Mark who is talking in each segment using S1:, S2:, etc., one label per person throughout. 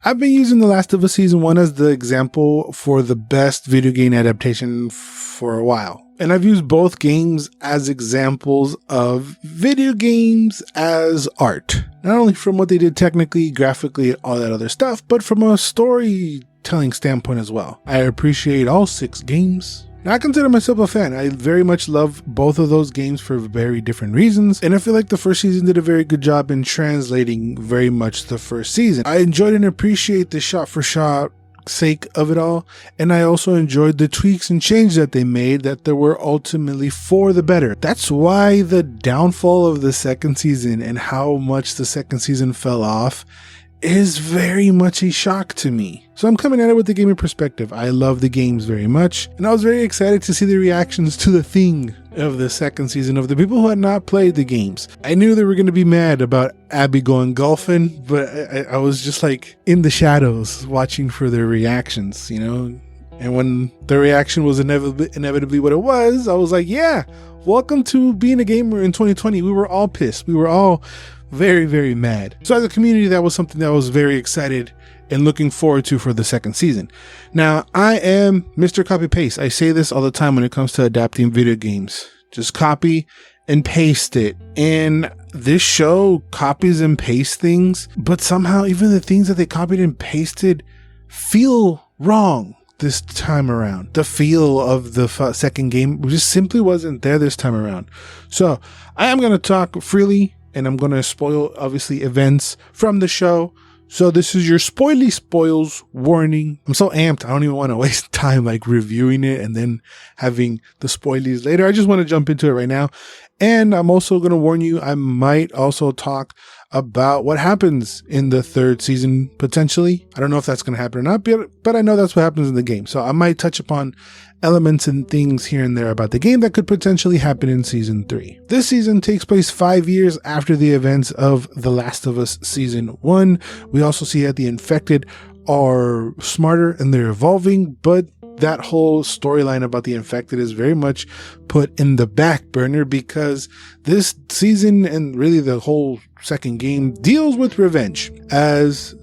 S1: I've been using The Last of Us Season 1 as the example for the best video game adaptation for a while. And I've used both games as examples of video games as art. Not only from what they did technically, graphically, all that other stuff, but from a storytelling standpoint as well. I appreciate all 6 games. Now, I consider myself a fan. I very much love both of those games for very different reasons, and I feel like the first season did a very good job in translating very much the first season. I enjoyed and appreciate the shot-for-shot sake of it all, and I also enjoyed the tweaks and changes that they made that they were ultimately for the better. That's why the downfall of the second season and how much the second season fell off is very much a shock to me. So I'm coming at it with the gaming perspective. I love the games very much, and I was very excited to see the reactions to the thing of the second season of the people who had not played the games. I knew they were going to be mad about Abby going golfing, but I was just like in the shadows watching for their reactions, you know? And when the reaction was inevitably what it was, I was like, yeah, welcome to being a gamer in 2020. We were all pissed. We were all very, very mad. So as a community, that was something that I was very excited and looking forward to for the second season. Now, I am Mr. Copy Paste. I say this all the time when it comes to adapting video games. Just copy and paste it. And this show copies and pastes things, but somehow even the things that they copied and pasted feel wrong this time around. The feel of the second game just simply wasn't there this time around. So I am going to talk freely, and I'm going to spoil, obviously, events from the show. So this is your spoily spoils warning. I'm so amped. I don't even want to waste time like reviewing it and then having the spoilies later. I just want to jump into it right now. And I'm also going to warn you, I might also talk about what happens in the third season, potentially. I don't know if that's going to happen or not, but I know that's what happens in the game. So I might touch upon elements and things here and there about the game that could potentially happen in season 3. This season takes place 5 years after the events of The Last of Us season 1. We also see that the infected are smarter and they're evolving, but that whole storyline about the infected is very much put in the back burner because this season and really the whole second game deals with revenge, as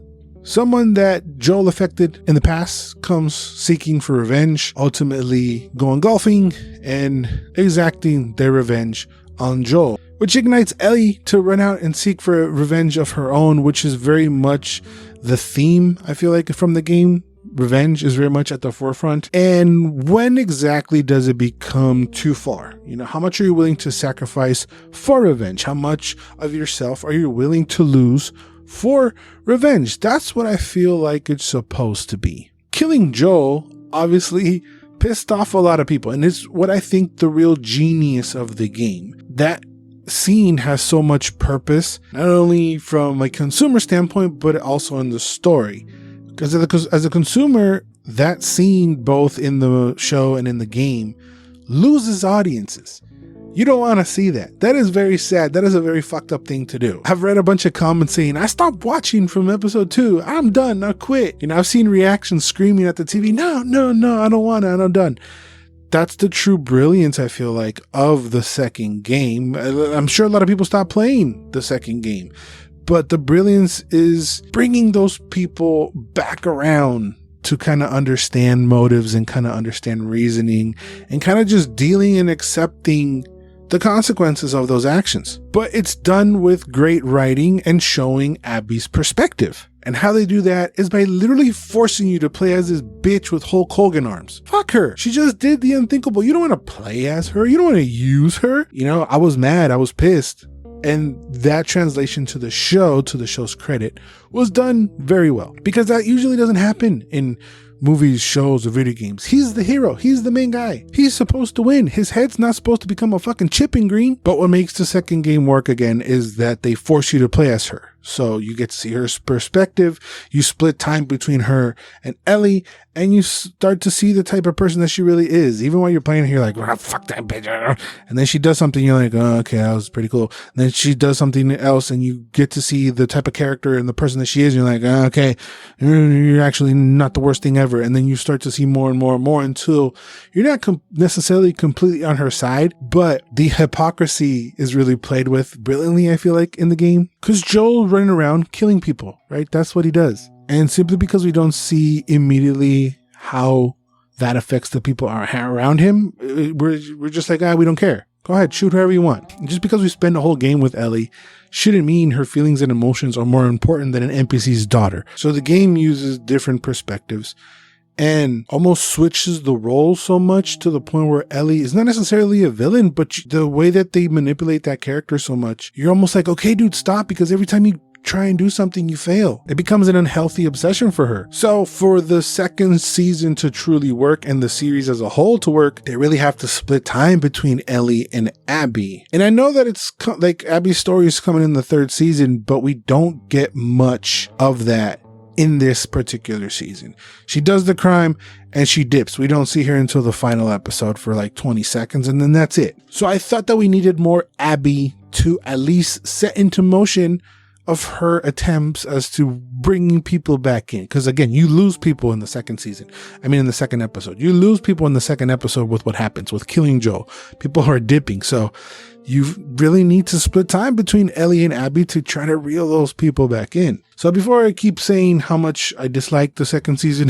S1: someone that Joel affected in the past comes seeking for revenge, ultimately going golfing and exacting their revenge on Joel, which ignites Ellie to run out and seek for revenge of her own, which is very much the theme, I feel like, from the game. Revenge is very much at the forefront. And when exactly does it become too far? You know, how much are you willing to sacrifice for revenge? How much of yourself are you willing to lose for revenge? That's what I feel like it's supposed to be. Killing Joel obviously pissed off a lot of people, and it's what I think the real genius of the game. That scene has so much purpose, not only from a consumer standpoint, but also in the story. Because as a consumer, that scene, both in the show and in the game, loses audiences. You don't want to see that. That is very sad. That is a very fucked up thing to do. I've read a bunch of comments saying, I stopped watching from episode 2. I'm done. I quit. You know, I've seen reactions screaming at the TV. No, I don't want to. I'm done. That's the true brilliance, I feel like, of the second game. I'm sure a lot of people stopped playing the second game. But the brilliance is bringing those people back around to kind of understand motives and kind of understand reasoning and kind of just dealing and accepting the consequences of those actions. But it's done with great writing and showing Abby's perspective. And how they do that is by literally forcing you to play as this bitch with Hulk Hogan arms. Fuck her. She just did the unthinkable. You don't want to play as her. You don't want to use her. You know, I was mad. I was pissed. And that translation to the show's credit, was done very well, because that usually doesn't happen in movies, shows, or video games. He's the hero. He's the main guy. He's supposed to win. His head's not supposed to become a fucking chipping green. But what makes the second game work again is that they force you to play as her. So you get to see her perspective. You split time between her and Ellie, and you start to see the type of person that she really is. Even while you're playing her, you're like, oh, fuck that bitch. And then she does something, you're like, oh, okay, that was pretty cool. And then she does something else, and you get to see the type of character and the person that she is. And you're like, oh, okay, you're actually not the worst thing ever. And then you start to see more and more and more until you're not necessarily completely on her side, but the hypocrisy is really played with brilliantly, I feel like, in the game. Because Joel running around killing people, right? That's what he does. And simply because we don't see immediately how that affects the people around him, we're just like, we don't care. Go ahead, shoot whoever you want. And just because we spend a whole game with Ellie shouldn't mean her feelings and emotions are more important than an NPC's daughter. So the game uses different perspectives and almost switches the role so much to the point where Ellie is not necessarily a villain, but the way that they manipulate that character so much, you're almost like, okay, dude, stop, because every time you try and do something, you fail. It becomes an unhealthy obsession for her. So for the second season to truly work and the series as a whole to work, they really have to split time between Ellie and Abby. And I know that it's like Abby's story is coming in the third season, but we don't get much of that in this particular season. She does the crime and she dips. We don't see her until the final episode for like 20 seconds and then that's it. So I thought that we needed more Abby to at least set into motion of her attempts as to bringing people back in. Because again, you lose people in the second episode. You lose people in the second episode with what happens with killing Joel. People are dipping. So you really need to split time between Ellie and Abby to try to reel those people back in. So before I keep saying how much I disliked the second season,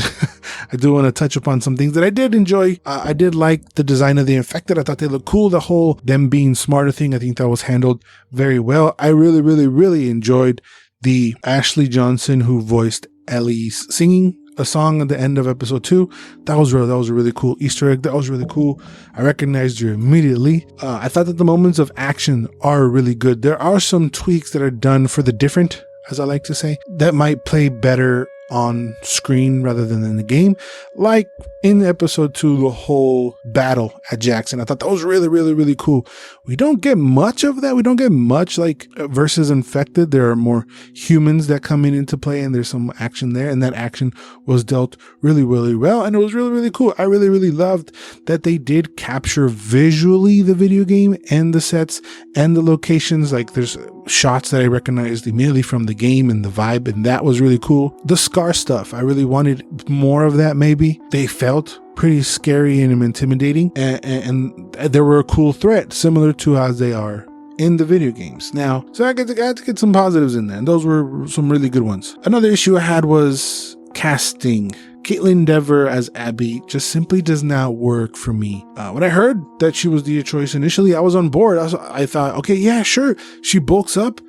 S1: I do want to touch upon some things that I did enjoy. I did like the design of the infected. I thought they looked cool. The whole them being smarter thing, I think that was handled very well. I really, really, really enjoyed the Ashley Johnson who voiced Ellie's singing a song at the end of episode 2. That was a really cool Easter egg. That was really cool. I recognized her immediately. I thought that the moments of action are really good. There are some tweaks that are done for the different, as I like to say, that might play better on screen rather than in the game. Like in episode 2, the whole battle at Jackson. I thought that was really, really, really cool. We don't get much of that. We don't get much like versus Infected. There are more humans that come into play and there's some action there. And that action was dealt really, really well. And it was really, really cool. I really, really loved that they did capture visually the video game and the sets and the locations. Like there's shots that I recognized immediately from the game and the vibe. And that was really cool. The Scar stuff, I really wanted more of that. Maybe they felt pretty scary and intimidating, and they were a cool threat, similar to as they are in the video games. Now, so I had to get some positives in there, and those were some really good ones. Another issue I had was casting. Caitlin Dever as Abby just simply does not work for me. When I heard that she was the choice initially, I was on board. I thought, okay, yeah, sure. She bulks up.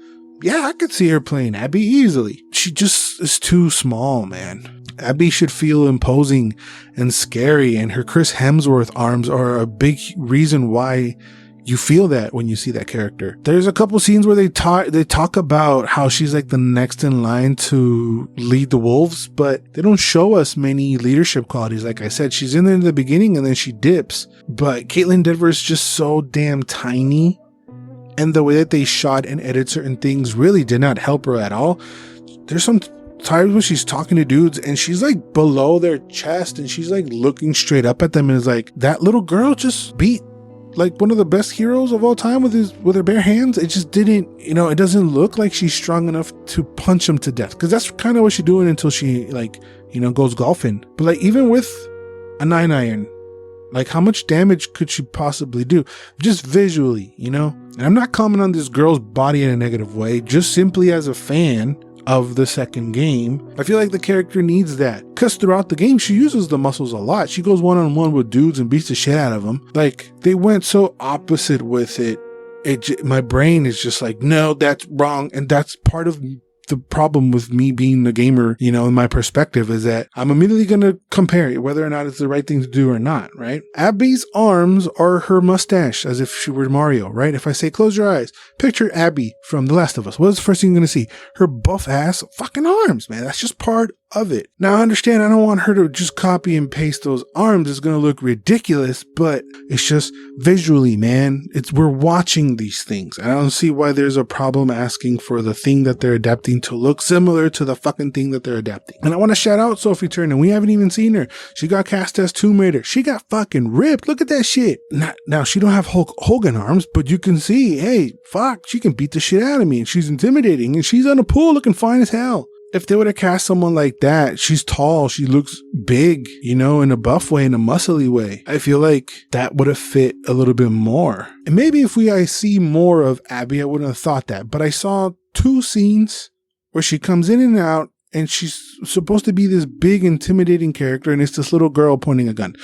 S1: Yeah, I could see her playing Abby easily. She just is too small, man. Abby should feel imposing and scary, and her Chris Hemsworth arms are a big reason why you feel that when you see that character. There's a couple scenes where they talk about how she's like the next in line to lead the wolves, but they don't show us many leadership qualities. Like I said, she's in there in the beginning and then she dips. But Caitlin Dever is just so damn tiny. And the way that they shot and edited certain things really did not help her at all. There's some times when she's talking to dudes and she's like below their chest and she's like looking straight up at them and is like, that little girl just beat like one of the best heroes of all time with her bare hands. It just didn't, it doesn't look like she's strong enough to punch him to death. Cause that's kind of what she's doing until she goes golfing. But like even with a 9-iron, like how much damage could she possibly do just visually, And I'm not commenting on this girl's body in a negative way, just simply as a fan of the second game. I feel like the character needs that because throughout the game, she uses the muscles a lot. She goes one-on-one with dudes and beats the shit out of them. Like they went so opposite with it. My brain is just like, no, that's wrong. And that's part of the problem with me being a gamer, in my perspective is that I'm immediately going to compare it, whether or not it's the right thing to do or not, right? Abby's arms are her mustache, as if she were Mario, right? If I say, close your eyes, picture Abby from The Last of Us. What is the first thing you're going to see? Her buff ass fucking arms, man. That's just part of it. Now I understand I don't want her to just copy and paste those arms. It's going to look ridiculous, but it's just visually, man. We're watching these things. I don't see why there's a problem asking for the thing that they're adapting to look similar to the fucking thing that they're adapting. And I want to shout out Sophie Turner. We haven't even seen her. She got cast as Tomb Raider. She got fucking ripped. Look at that shit. Now she don't have Hulk Hogan arms, but you can see, hey, fuck, she can beat the shit out of me and she's intimidating and she's on a pool looking fine as hell. If they would have cast someone like that, she's tall, she looks big, in a buff way, in a muscly way. I feel like that would have fit a little bit more. And maybe if I see more of Abby, I wouldn't have thought that. But I saw 2 scenes where she comes in and out and she's supposed to be this big, intimidating character, and it's this little girl pointing a gun.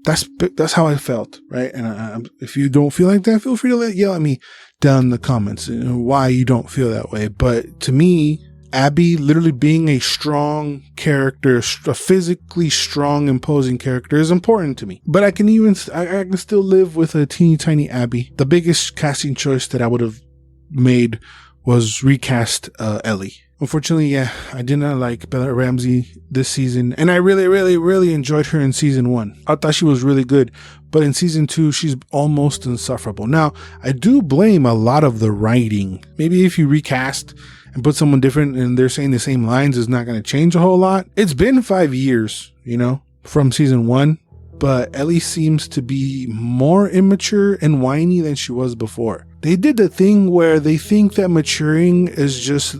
S1: That's how I felt, right? And if you don't feel like that, feel free to yell at me down in the comments why you don't feel that way. But to me, Abby literally being a strong character, a physically strong, imposing character is important to me. But I can still live with a teeny tiny Abby. The biggest casting choice that I would have made was recast Ellie. Unfortunately, yeah, I did not like Bella Ramsey this season, and I really enjoyed her in season 1. I thought she was really good, but in season 2, she's almost insufferable. Now, I do blame a lot of the writing. Maybe if you recast and put someone different and they're saying the same lines, is not going to change a whole lot. It's been 5 years, from season 1, but Ellie seems to be more immature and whiny than she was before. They did the thing where they think that maturing is just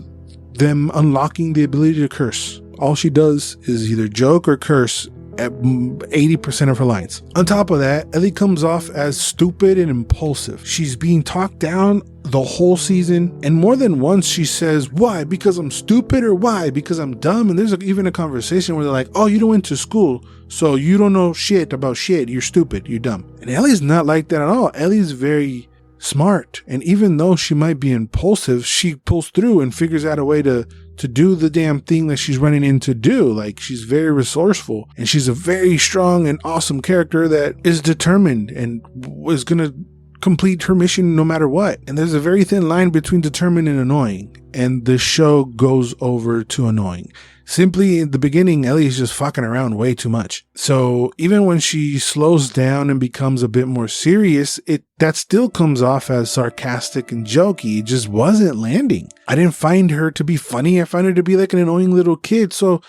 S1: them unlocking the ability to curse. All she does is either joke or curse at 80% of her lines. On top of that, Ellie comes off as stupid and impulsive. She's being talked down the whole season, and more than once she says, why? Because I'm stupid, or why? Because I'm dumb? And there's even a conversation where they're like, oh, you don't went to school, so you don't know shit about shit. You're stupid. You're dumb. And Ellie's not like that at all. Ellie's very smart, and even though she might be impulsive, she pulls through and figures out a way to do the damn thing that she's running in to do. Like, she's very resourceful, and she's a very strong and awesome character that is determined and is gonna complete her mission no matter what. And there's a very thin line between determined and annoying, and the show goes over to annoying. Simply, in the beginning, Ellie's just fucking around way too much. So even when she slows down and becomes a bit more serious, that still comes off as sarcastic and jokey. It just wasn't landing. I didn't find her to be funny. I found her to be like an annoying little kid. So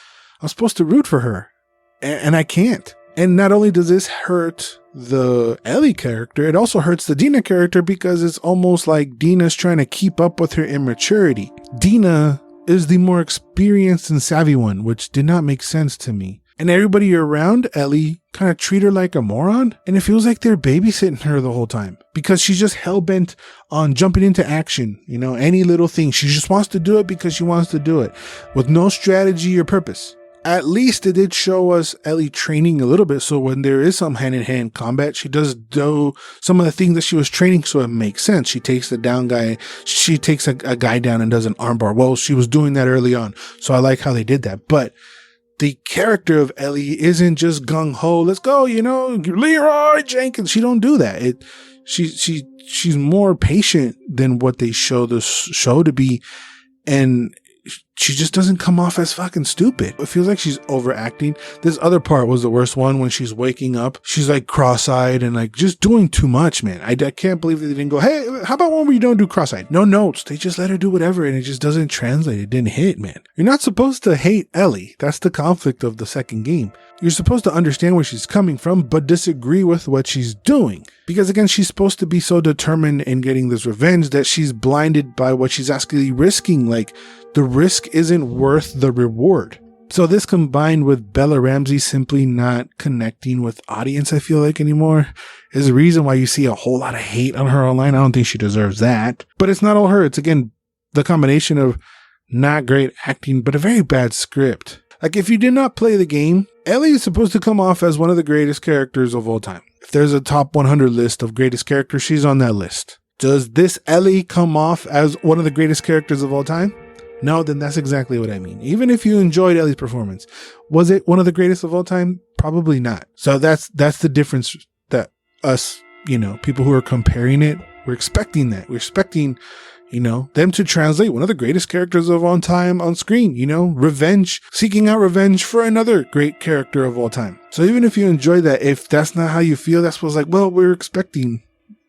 S1: I'm supposed to root for her, and I can't. And not only does this hurt the Ellie character, it also hurts the Dina character, because it's almost like Dina's trying to keep up with her immaturity. Dina is the more experienced and savvy one, which did not make sense to me. And everybody around Ellie kind of treat her like a moron, and it feels like they're babysitting her the whole time, because she's just hell-bent on jumping into action. Any little thing, she just wants to do it because she wants to do it, with no strategy or purpose. At least it did show us Ellie training a little bit, so when there is some hand-in-hand combat, she does do some of the things that she was training, so it makes sense. She takes the down guy, she takes a guy down and does an armbar. Well, she was doing that early on, so I like how they did that. But the character of Ellie isn't just gung-ho, let's go, Leroy Jenkins. She don't do that. She's more patient than what they show the show to be, and she just doesn't come off as fucking stupid. It feels like she's overacting. This other part was the worst one, when she's waking up. She's like cross-eyed and like just doing too much, man. I can't believe that they didn't go, hey, how about one where you don't do cross-eyed? No notes. They just let her do whatever, and it just doesn't translate. It didn't hit, man. You're not supposed to hate Ellie. That's the conflict of the second game. You're supposed to understand where she's coming from, but disagree with what she's doing. Because again, she's supposed to be so determined in getting this revenge that she's blinded by what she's actually risking. Like, the risk isn't worth the reward. So this, combined with Bella Ramsey simply not connecting with audience, I feel like, anymore, is the reason why you see a whole lot of hate on her online. I don't think she deserves that. But it's not all her. It's, again, the combination of not great acting, but a very bad script. Like, if you did not play the game, Ellie is supposed to come off as one of the greatest characters of all time. If there's a top 100 list of greatest characters, she's on that list. Does this Ellie come off as one of the greatest characters of all time? No, then that's exactly what I mean. Even if you enjoyed Ellie's performance, was it one of the greatest of all time? Probably not. So that's the difference, that us, people who are comparing it, we're expecting that. We're expecting, them to translate one of the greatest characters of all time on screen, revenge, seeking out revenge for another great character of all time. So even if you enjoy that, if that's not how you feel, that's what's like, well, we're expecting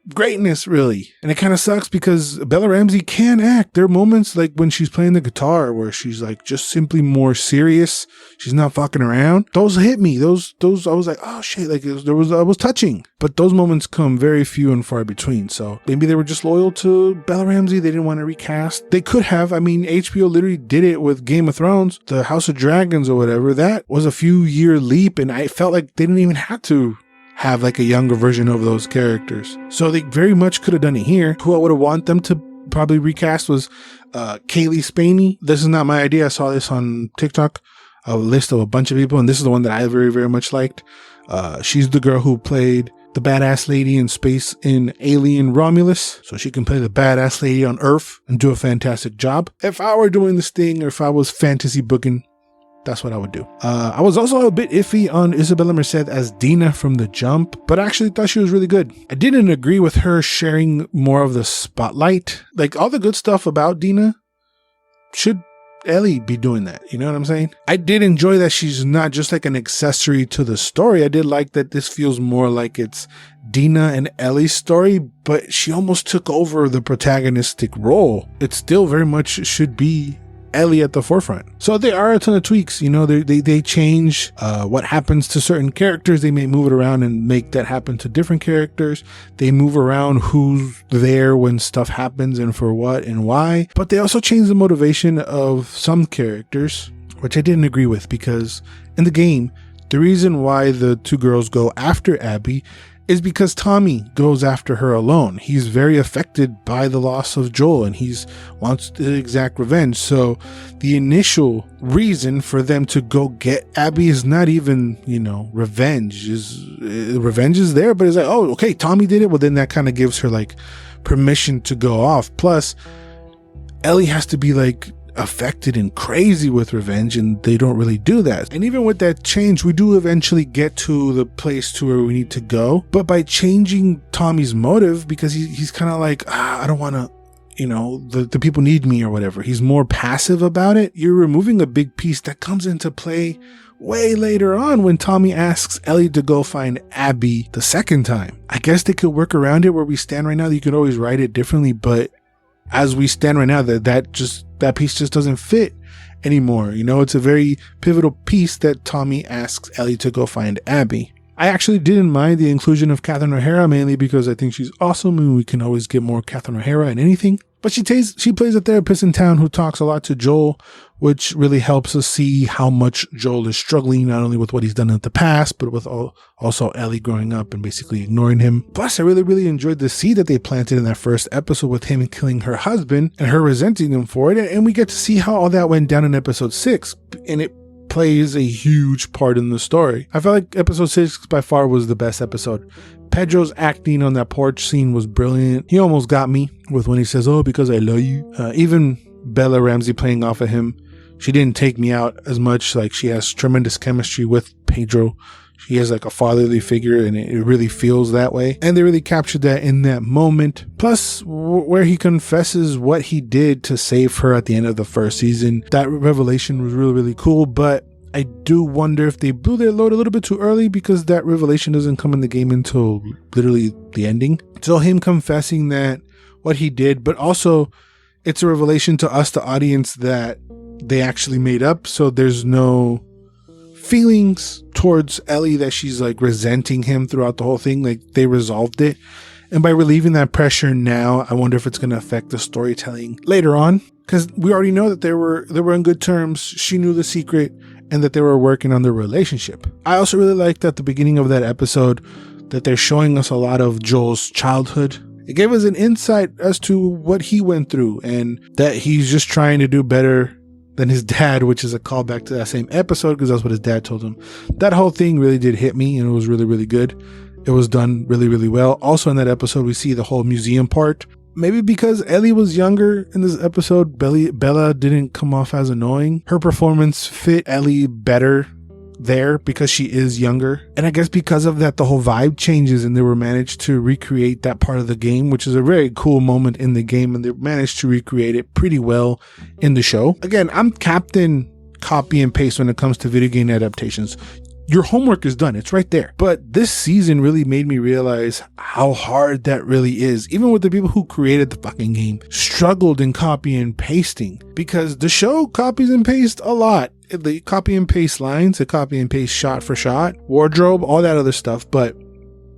S1: greatness, really. And it kind of sucks, because Bella Ramsey can act. There are moments like when she's playing the guitar where she's like just simply more serious. She's not fucking around. Those hit me. Those I was like, oh shit, like I was touching. But those moments come very few and far between. So maybe they were just loyal to Bella Ramsey. They didn't want to recast. They could have. I mean, HBO literally did it with Game of Thrones, the House of Dragons or whatever. That was a few year leap, and I felt like they didn't even have to have like a younger version of those characters. So they very much could have done it here. Who I would have want them to probably recast was Kaylee Spaney. This is not my idea. I saw this on TikTok, a list of a bunch of people, and this is the one that I very, very much liked. She's the girl who played the badass lady in space in Alien Romulus, so she can play the badass lady on Earth and do a fantastic job. If I were doing this thing, or if I was fantasy booking, that's what I would do. I was also a bit iffy on Isabella Merced as Dina from The Jump, but I actually thought she was really good. I didn't agree with her sharing more of the spotlight. Like, all the good stuff about Dina should Ellie be doing that. You know what I'm saying? I did enjoy that she's not just like an accessory to the story. I did like that this feels more like it's Dina and Ellie's story, but she almost took over the protagonistic role. It still very much should be Ellie at the forefront. So there are a ton of tweaks. You know, they change what happens to certain characters. They may move it around and make that happen to different characters. They move around who's there when stuff happens and for what and why. But they also change the motivation of some characters, which I didn't agree with, because in the game, the reason why the two girls go after Abby is because Tommy goes after her alone. He's very affected by the loss of Joel, and he wants to exact revenge. So the initial reason for them to go get Abby is not even, you know, revenge. Revenge is there, but it's like, oh, okay, Tommy did it. Well, then that kind of gives her like permission to go off. Plus, Ellie has to be like affected and crazy with revenge, and they don't really do that. And even with that change, we do eventually get to the place to where we need to go, but by changing Tommy's motive, because he's kind of like, I don't want to, you know, the people need me or whatever. He's more passive about it. You're removing a big piece that comes into play way later on when Tommy asks Ellie to go find Abby the second time. I guess they could work around it. Where we stand right now, you could always write it differently, but as we stand right now, that piece just doesn't fit anymore. You know, it's a very pivotal piece that Tommy asks Ellie to go find Abby. I actually didn't mind the inclusion of Catherine O'Hara, mainly because I think she's awesome and we can always get more Catherine O'Hara in anything. But she plays a therapist in town who talks a lot to Joel, which really helps us see how much Joel is struggling, not only with what he's done in the past, but with also Ellie growing up and basically ignoring him. Plus, I really, really enjoyed the seed that they planted in that first episode with him killing her husband and her resenting him for it. And we get to see how all that went down in episode 6. And it plays a huge part in the story. I felt like episode 6 by far was the best episode. Pedro's acting on that porch scene was brilliant. He almost got me with when he says, "Oh, because I love you." Even Bella Ramsey playing off of him, she didn't take me out as much. Like, she has tremendous chemistry with Pedro. She has like a fatherly figure, and it really feels that way. And they really captured that in that moment. Plus, where he confesses what he did to save her at the end of the first season, that revelation was really, really cool. But I do wonder if they blew their load a little bit too early, because that revelation doesn't come in the game until literally the ending. So him confessing that what he did, but also it's a revelation to us, the audience, that they actually made up. So there's no feelings towards Ellie that she's like resenting him throughout the whole thing. Like, they resolved it. And by relieving that pressure now, I wonder if it's going to affect the storytelling later on, because we already know that they were in good terms. She knew the secret and that they were working on their relationship. I also really liked at the beginning of that episode that they're showing us a lot of Joel's childhood. It gave us an insight as to what he went through, and that he's just trying to do better than his dad, which is a callback to that same episode, because that's what his dad told him. That whole thing really did hit me, and it was really, really good. It was done really, really well. Also in that episode, we see the whole museum part. Maybe because Ellie was younger in this episode, Bella didn't come off as annoying. Her performance fit Ellie better there because she is younger. And I guess because of that, the whole vibe changes, and they were managed to recreate that part of the game, which is a very cool moment in the game, and they managed to recreate it pretty well in the show. Again, I'm Captain Copy and Paste when it comes to video game adaptations. Your homework is done. It's right there. But this season really made me realize how hard that really is. Even with the people who created the fucking game struggled in copy and pasting, because the show copies and pastes a lot. They copy and paste lines, they copy and paste shot for shot, wardrobe, all that other stuff. But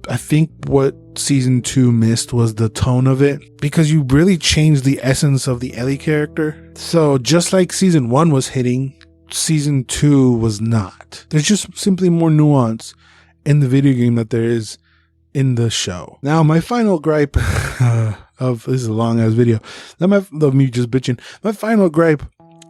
S1: I think what season 2 missed was the tone of it, because you really changed the essence of the Ellie character. So just like season 1 was hitting, season 2 was not. There's just simply more nuance in the video game that there is in the show. Now, my final gripe, of, this is a long ass video. Of me just bitching. My final gripe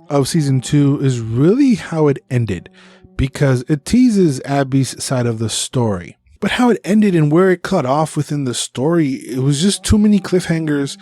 S1: of season 2 is really how it ended, because it teases Abby's side of the story. But how it ended and where it cut off within the story, it was just too many cliffhangers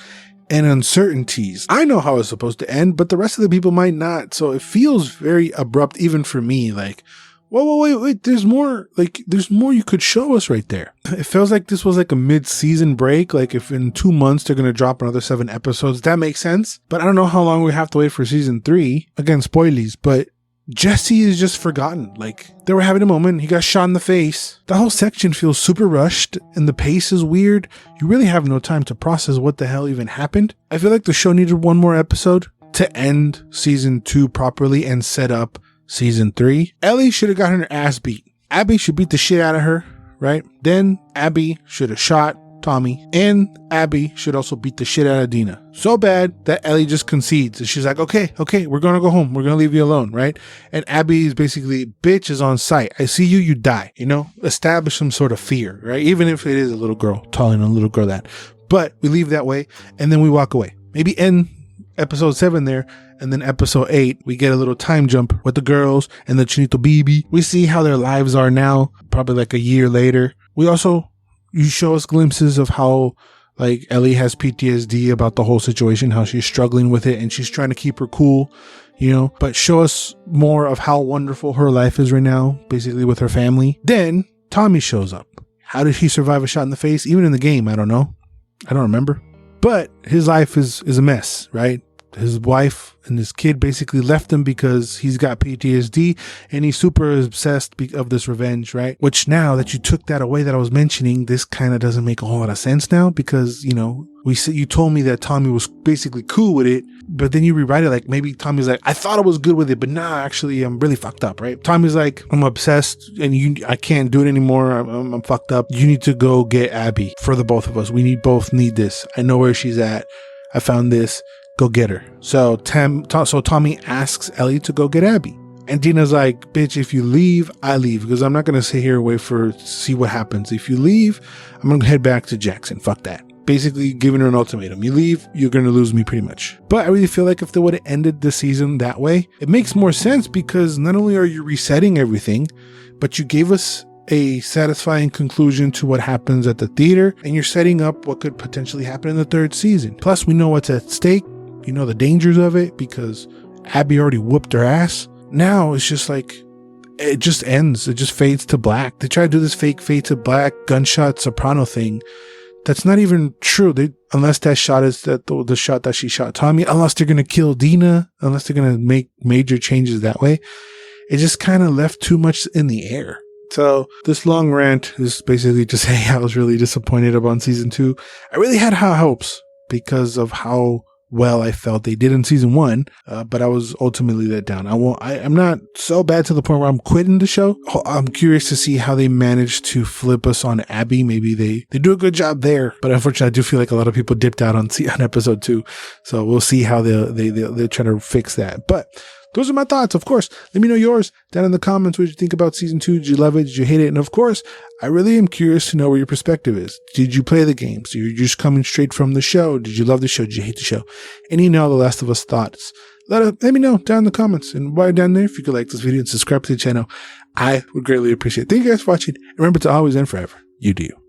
S1: and uncertainties. I know how it's supposed to end, but the rest of the people might not. So it feels very abrupt even for me. Like, whoa, wait, there's more. Like, there's more you could show us right there. It feels like this was like a mid-season break. Like if in 2 months they're going to drop another 7 episodes, that makes sense. But I don't know how long we have to wait for season 3. Again, spoilies, but Jesse is just forgotten. Like, they were having a moment, he got shot in the face. The whole section feels super rushed and the pace is weird. You really have no time to process what the hell even happened. I feel like the show needed one more episode to end season 2 properly and set up season 3. Ellie should have gotten her ass beat. Abby should beat the shit out of her, right? Then Abby should have shot Tommy, and Abby should also beat the shit out of Dina. So bad that Ellie just concedes. And she's like, okay, we're going to go home. We're going to leave you alone, right? And Abby is basically, bitch is on sight. I see you, you die, you know? Establish some sort of fear, right? Even if it is a little girl, telling a little girl that. But we leave that way, and then we walk away. Maybe end episode 7 there, and then episode 8, we get a little time jump with the girls and the Chinito baby. We see how their lives are now, probably like a year later. You show us glimpses of how, like, Ellie has PTSD about the whole situation, how she's struggling with it and she's trying to keep her cool, you know, but show us more of how wonderful her life is right now, basically with her family. Then Tommy shows up. How did he survive a shot in the face? Even in the game, I don't know. I don't remember. But his life is a mess, right? His wife and his kid basically left him because he's got PTSD and he's super obsessed of this revenge, right? Which now that you took that away that I was mentioning, this kind of doesn't make a whole lot of sense now, because, you know, you told me that Tommy was basically cool with it, but then you rewrite it like maybe Tommy's like, I thought I was good with it, but nah, actually I'm really fucked up, right? Tommy's like, I'm obsessed and I can't do it anymore. I'm fucked up. You need to go get Abby for the both of us. We both need this. I know where she's at. I found this. Go get her. So Tommy asks Ellie to go get Abby. And Dina's like, bitch, if you leave, I leave, because I'm not going to sit here and wait see what happens. If you leave, I'm going to head back to Jackson. Fuck that. Basically giving her an ultimatum. You leave, you're going to lose me pretty much. But I really feel like if they would have ended the season that way, it makes more sense, because not only are you resetting everything, but you gave us a satisfying conclusion to what happens at the theater, and you're setting up what could potentially happen in the 3rd season. Plus, we know what's at stake. You know the dangers of it, because Abby already whooped her ass. Now it's just like, it just ends. It just fades to black. They try to do this fake fade to black gunshot soprano thing. That's not even true. Unless that shot is the shot that she shot Tommy, unless they're going to kill Dina, unless they're going to make major changes that way. It just kind of left too much in the air. So this long rant is basically to say I was really disappointed about season 2. I really had high hopes because of how well I felt they did in season 1, but I was ultimately let down. I'm not so bad to the point where I'm quitting the show. I'm curious to see how they manage to flip us on Abby. Maybe they do a good job there, but unfortunately I do feel like a lot of people dipped out on episode 2. So we'll see how they're trying to fix that. But those are my thoughts. Of course, let me know yours down in the comments. What did you think about season 2? Did you love it? Did you hate it? And of course, I really am curious to know where your perspective is. Did you play the games? Are you just coming straight from the show? Did you love the show? Did you hate the show? Any and all The Last of Us thoughts? Let me know down in the comments. And while you're down there, if you could like this video and subscribe to the channel, I would greatly appreciate it. Thank you guys for watching. Remember to always and forever, you do you.